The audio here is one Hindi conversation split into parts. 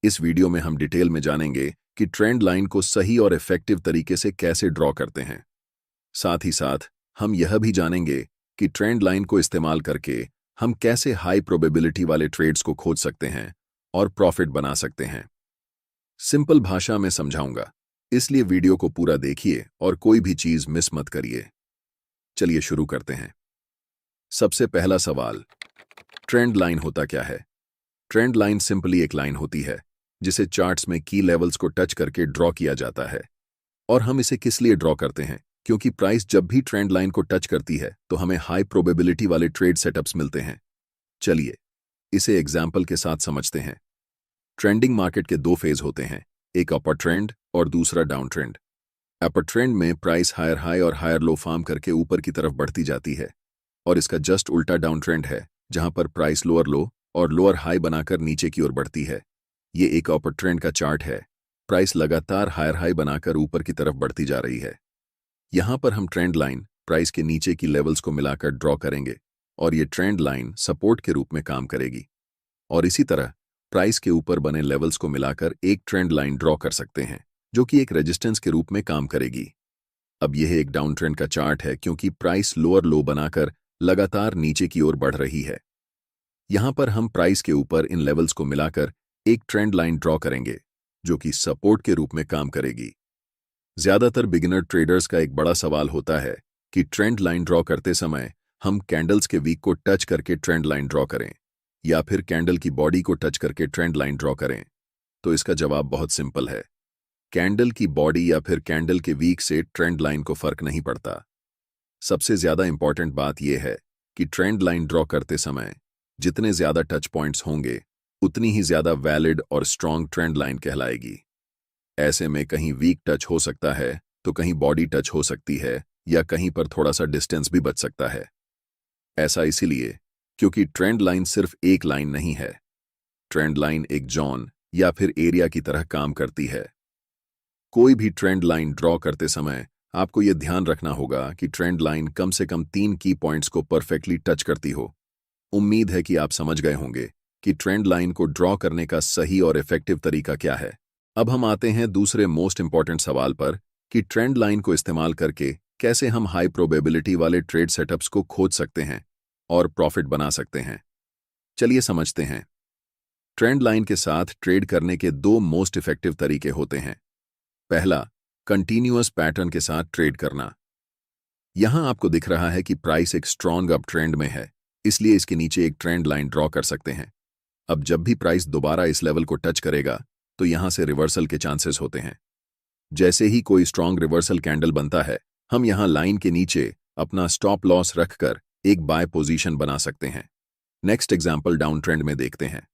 इस वीडियो में हम डिटेल में जानेंगे कि ट्रेंड लाइन को सही और इफेक्टिव तरीके से कैसे ड्रॉ करते हैं। साथ ही साथ हम यह भी जानेंगे कि ट्रेंड लाइन को इस्तेमाल करके हम कैसे हाई प्रोबेबिलिटी वाले ट्रेड्स को खोज सकते हैं और प्रॉफिट बना सकते हैं। सिंपल भाषा में समझाऊंगा, इसलिए वीडियो को पूरा देखिए और कोई भी चीज मिस मत करिए। चलिए शुरू करते हैं। सबसे पहला सवाल, ट्रेंड लाइन होता क्या है? ट्रेंड लाइन सिंपली एक लाइन होती है जिसे चार्ट्स में की लेवल्स को टच करके ड्रॉ किया जाता है। और हम इसे किस लिए ड्रॉ करते हैं? क्योंकि प्राइस जब भी ट्रेंड लाइन को टच करती है तो हमें हाई प्रोबेबिलिटी वाले ट्रेड सेटअप्स मिलते हैं। चलिए इसे एग्जाम्पल के साथ समझते हैं। ट्रेंडिंग मार्केट के दो फेज होते हैं, एक अपर ट्रेंड और दूसरा डाउन ट्रेंड। अपर ट्रेंड में प्राइस हायर हाई और हायर लो फॉर्म करके ऊपर की तरफ बढ़ती जाती है, और इसका जस्ट उल्टा डाउन ट्रेंड है जहां पर प्राइस लोअर लो और लोअर हाई बनाकर नीचे की ओर बढ़ती है। ये एक अपर ट्रेंड का चार्ट है। प्राइस लगातार हायर हाई बनाकर ऊपर की तरफ बढ़ती जा रही है। यहां पर हम ट्रेंड लाइन प्राइस के नीचे की लेवल्स को मिलाकर ड्रॉ करेंगे और ये ट्रेंड लाइन सपोर्ट के रूप में काम करेगी। और इसी तरह प्राइस के ऊपर बने लेवल्स को मिलाकर एक ट्रेंड लाइन ड्रॉ कर सकते हैं जो कि एक रेजिस्टेंस के रूप में काम करेगी। अब यह एक डाउन ट्रेंड का चार्ट है क्योंकि प्राइस लोअर लो बनाकर लगातार नीचे की ओर बढ़ रही है। यहां पर हम प्राइस के ऊपर इन लेवल्स को मिलाकर एक ट्रेंड लाइन ड्रॉ करेंगे जो कि सपोर्ट के रूप में काम करेगी। ज्यादातर बिगिनर ट्रेडर्स का एक बड़ा सवाल होता है कि ट्रेंड लाइन ड्रॉ करते समय हम कैंडल्स के वीक को टच करके ट्रेंड लाइन ड्रॉ करें या फिर कैंडल की बॉडी को टच करके ट्रेंड लाइन ड्रॉ करें। तो इसका जवाब बहुत सिंपल है, कैंडल की बॉडी या फिर कैंडल के वीक से ट्रेंड लाइन को फर्क नहीं पड़ता। सबसे ज्यादा इंपॉर्टेंट बात यह है कि ट्रेंड लाइन ड्रॉ करते समय जितने ज्यादा टच पॉइंट्स होंगे उतनी ही ज्यादा वैलिड और स्ट्रॉन्ग ट्रेंड लाइन कहलाएगी। ऐसे में कहीं वीक टच हो सकता है तो कहीं बॉडी टच हो सकती है या कहीं पर थोड़ा सा डिस्टेंस भी बच सकता है। ऐसा इसीलिए क्योंकि ट्रेंड लाइन सिर्फ एक लाइन नहीं है। ट्रेंड लाइन एक जोन या फिर एरिया की तरह काम करती है। कोई भी ट्रेंड लाइन ड्रॉ करते समय आपको यह ध्यान रखना होगा कि ट्रेंड लाइन कम से कम 3 की पॉइंट्स को परफेक्टली टच करती हो। उम्मीद है कि आप समझ गए होंगे कि ट्रेंड लाइन को ड्रॉ करने का सही और इफेक्टिव तरीका क्या है। अब हम आते हैं दूसरे मोस्ट इंपॉर्टेंट सवाल पर कि ट्रेंड लाइन को इस्तेमाल करके कैसे हम हाई प्रोबेबिलिटी वाले ट्रेड सेटअप्स को खोज सकते हैं और प्रॉफिट बना सकते हैं। चलिए समझते हैं। ट्रेंड लाइन के साथ ट्रेड करने के दो मोस्ट इफेक्टिव तरीके होते हैं। पहला, कंटिन्यूअस पैटर्न के साथ ट्रेड करना। यहां आपको दिख रहा है कि प्राइस एक स्ट्रॉन्ग अप ट्रेंड में है, इसलिए इसके नीचे एक ट्रेंड लाइन ड्रॉ कर सकते हैं। अब जब भी प्राइस दोबारा इस लेवल को टच करेगा तो यहां से रिवर्सल के चांसेस होते हैं। जैसे ही कोई स्ट्रॉन्ग रिवर्सल कैंडल बनता है, हम यहां लाइन के नीचे अपना स्टॉप लॉस रखकर एक बाय पोजीशन बना सकते हैं। नेक्स्ट एग्जांपल डाउन ट्रेंड में देखते हैं।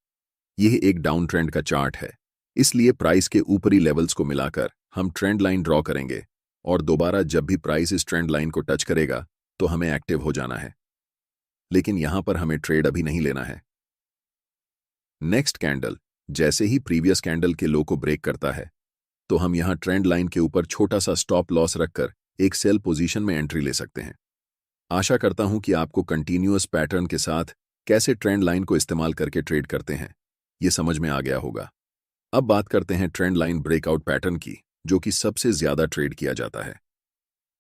यह एक डाउन ट्रेंड का चार्ट है, इसलिए प्राइस के ऊपरी लेवल्स को मिलाकर हम ट्रेंड लाइन ड्रॉ करेंगे और दोबारा जब भी प्राइस इस ट्रेंड लाइन को टच करेगा तो हमें एक्टिव हो जाना है। लेकिन यहां पर हमें ट्रेड अभी नहीं लेना है। नेक्स्ट कैंडल जैसे ही प्रीवियस कैंडल के लो को ब्रेक करता है तो हम यहां ट्रेंड लाइन के ऊपर छोटा सा स्टॉप लॉस रखकर एक सेल पोजीशन में एंट्री ले सकते हैं। आशा करता हूं कि आपको कंटिन्यूअस पैटर्न के साथ कैसे ट्रेंड लाइन को इस्तेमाल करके ट्रेड करते हैं यह समझ में आ गया होगा। अब बात करते हैं ट्रेंड लाइन ब्रेकआउट पैटर्न की, जो कि सबसे ज्यादा ट्रेड किया जाता है।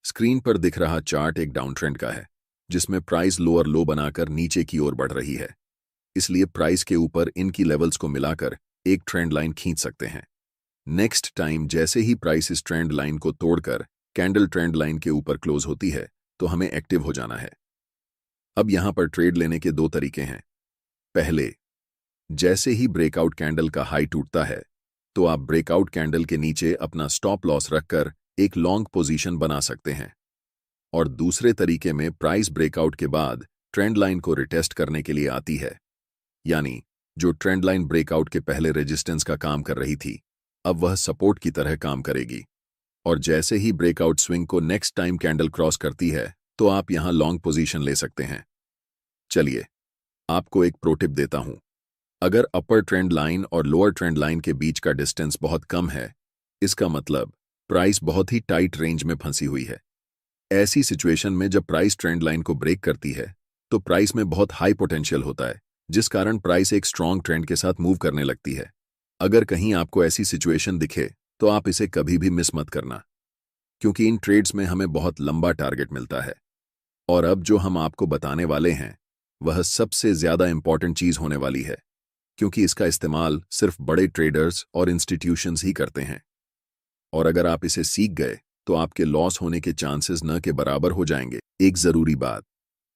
स्क्रीन पर दिख रहा चार्ट एक डाउन ट्रेंड का है जिसमें प्राइस लोअर लो बनाकर नीचे की ओर बढ़ रही है, इसलिए प्राइस के ऊपर इनकी लेवल्स को मिलाकर एक ट्रेंड लाइन खींच सकते हैं। नेक्स्ट टाइम जैसे ही प्राइस इस ट्रेंड लाइन को तोड़कर कैंडल ट्रेंड लाइन के ऊपर क्लोज होती है तो हमें एक्टिव हो जाना है। अब यहां पर ट्रेड लेने के दो तरीके हैं। पहले, जैसे ही ब्रेकआउट कैंडल का हाई टूटता है तो आप ब्रेकआउट कैंडल के नीचे अपना स्टॉप लॉस रखकर एक लॉन्ग पोजीशन बना सकते हैं। और दूसरे तरीके में प्राइस ब्रेकआउट के बाद ट्रेंड लाइन को रिटेस्ट करने के लिए आती है, यानी जो ट्रेंड लाइन ब्रेकआउट के पहले रेजिस्टेंस का काम कर रही थी अब वह सपोर्ट की तरह काम करेगी। और जैसे ही ब्रेकआउट स्विंग को नेक्स्ट टाइम कैंडल क्रॉस करती है तो आप यहां लॉन्ग पोजीशन ले सकते हैं। चलिए आपको एक प्रो टिप देता हूं। अगर अपर ट्रेंड लाइन और लोअर ट्रेंड लाइन के बीच का डिस्टेंस बहुत कम है, इसका मतलब प्राइस बहुत ही टाइट रेंज में फंसी हुई है। ऐसी सिचुएशन में जब प्राइस ट्रेंड लाइन को ब्रेक करती है तो प्राइस में बहुत हाई पोटेंशियल होता है, जिस कारण प्राइस एक स्ट्रॉन्ग ट्रेंड के साथ मूव करने लगती है। अगर कहीं आपको ऐसी सिचुएशन दिखे तो आप इसे कभी भी मिस मत करना, क्योंकि इन ट्रेड्स में हमें बहुत लंबा टारगेट मिलता है। और अब जो हम आपको बताने वाले हैं वह सबसे ज्यादा इंपॉर्टेंट चीज होने वाली है, क्योंकि इसका इस्तेमाल सिर्फ बड़े ट्रेडर्स और इंस्टीट्यूशंस ही करते हैं। और अगर आप इसे सीख गए तो आपके लॉस होने के चांसेस न के बराबर हो जाएंगे। एक जरूरी बात,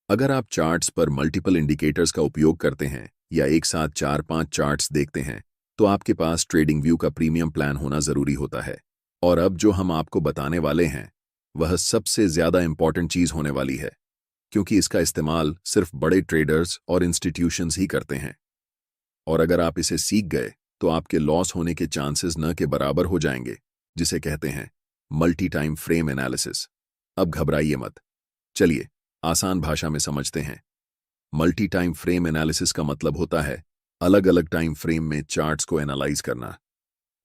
अगर आप चार्ट्स पर मल्टीपल इंडिकेटर्स का उपयोग करते हैं या एक साथ 4-5 चार्ट्स देखते हैं तो आपके पास ट्रेडिंग व्यू का प्रीमियम प्लान होना जरूरी होता है। और अब जो हम आपको बताने वाले हैं वह सबसे ज्यादा इंपॉर्टेंट चीज होने वाली है, क्योंकि इसका इस्तेमाल सिर्फ बड़े ट्रेडर्स और इंस्टीट्यूशंस ही करते हैं। और अगर आप इसे सीख गए तो आपके लॉस होने के चांसेस न के बराबर हो जाएंगे, जिसे कहते हैं मल्टी टाइम फ्रेम एनालिसिस। अब घबराइए मत, चलिए आसान भाषा में समझते हैं। मल्टी टाइम फ्रेम एनालिसिस का मतलब होता है अलग अलग टाइम फ्रेम में चार्ट्स को एनालाइज करना।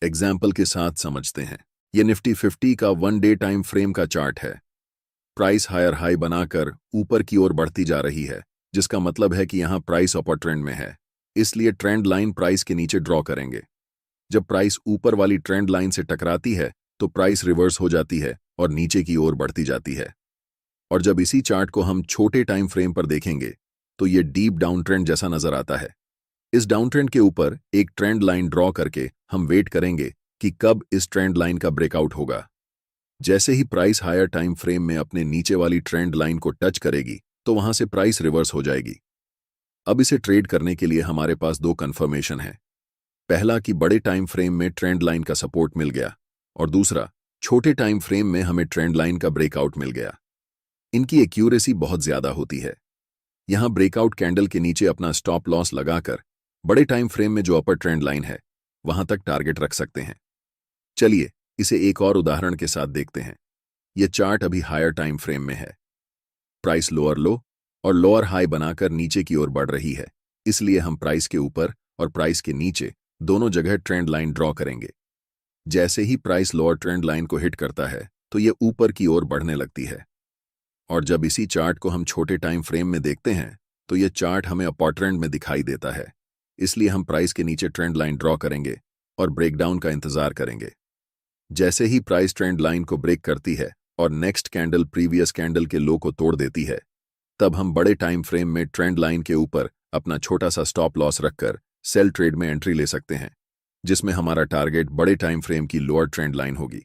एग्जाम्पल के साथ समझते हैं। यह निफ्टी 50 का 1 डे टाइम फ्रेम का चार्ट है। प्राइस हायर हाई बनाकर ऊपर की ओर बढ़ती जा रही है, जिसका मतलब है कि यहां प्राइस अपर ट्रेंड में है, इसलिए ट्रेंड लाइन प्राइस के नीचे ड्रॉ करेंगे। जब प्राइस ऊपर वाली ट्रेंड लाइन से टकराती है तो प्राइस रिवर्स हो जाती है और नीचे की ओर बढ़ती जाती है। और जब इसी चार्ट को हम छोटे टाइम फ्रेम पर देखेंगे तो ये डीप डाउन ट्रेंड जैसा नजर आता है। इस डाउन ट्रेंड के ऊपर एक ट्रेंड लाइन ड्रॉ करके हम वेट करेंगे कि कब इस ट्रेंड लाइन का ब्रेकआउट होगा। जैसे ही प्राइस हायर टाइम फ्रेम में अपने नीचे वाली ट्रेंड लाइन को टच करेगी तो वहां से प्राइस रिवर्स हो जाएगी। अब इसे ट्रेड करने के लिए हमारे पास दो कंफर्मेशन है। पहला कि बड़े टाइम फ्रेम में ट्रेंड लाइन का सपोर्ट मिल गया, और दूसरा छोटे टाइम फ्रेम में हमें ट्रेंड लाइन का ब्रेकआउट मिल गया। इनकी एक्यूरेसी बहुत ज्यादा होती है। यहां ब्रेकआउट कैंडल के नीचे अपना स्टॉप लॉस लगाकर बड़े टाइम फ्रेम में जो अपर ट्रेंड लाइन है वहां तक टारगेट रख सकते हैं। चलिए इसे एक और उदाहरण के साथ देखते हैं। यह चार्ट अभी हायर टाइम फ्रेम में है। प्राइस लोअर लो और लोअर हाई बनाकर नीचे की ओर बढ़ रही है, इसलिए हम प्राइस के ऊपर और प्राइस के नीचे दोनों जगह ट्रेंड लाइन ड्रॉ करेंगे। जैसे ही प्राइस लोअर ट्रेंड लाइन को हिट करता है तो यह ऊपर की ओर बढ़ने लगती है। और जब इसी चार्ट को हम छोटे टाइम फ्रेम में देखते हैं तो यह चार्ट हमें अपर ट्रेंड में दिखाई देता है, इसलिए हम प्राइस के नीचे ट्रेंड लाइन ड्रॉ करेंगे और ब्रेकडाउन का इंतजार करेंगे। जैसे ही प्राइस ट्रेंड लाइन को ब्रेक करती है और नेक्स्ट कैंडल प्रीवियस कैंडल के लो को तोड़ देती है, तब हम बड़े टाइम फ्रेम में ट्रेंड लाइन के ऊपर अपना छोटा सा स्टॉप लॉस रखकर सेल ट्रेड में एंट्री ले सकते हैं, जिसमें हमारा टारगेट बड़े टाइम फ्रेम की लोअर ट्रेंड लाइन होगी।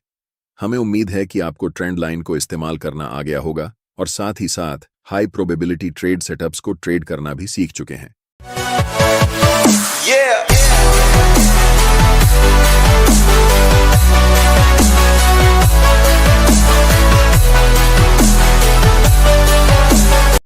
हमें उम्मीद है कि आपको ट्रेंड लाइन को इस्तेमाल करना आ गया होगा और साथ ही साथ हाई प्रोबेबिलिटी ट्रेड सेटअप्स को ट्रेड करना भी सीख चुके हैं।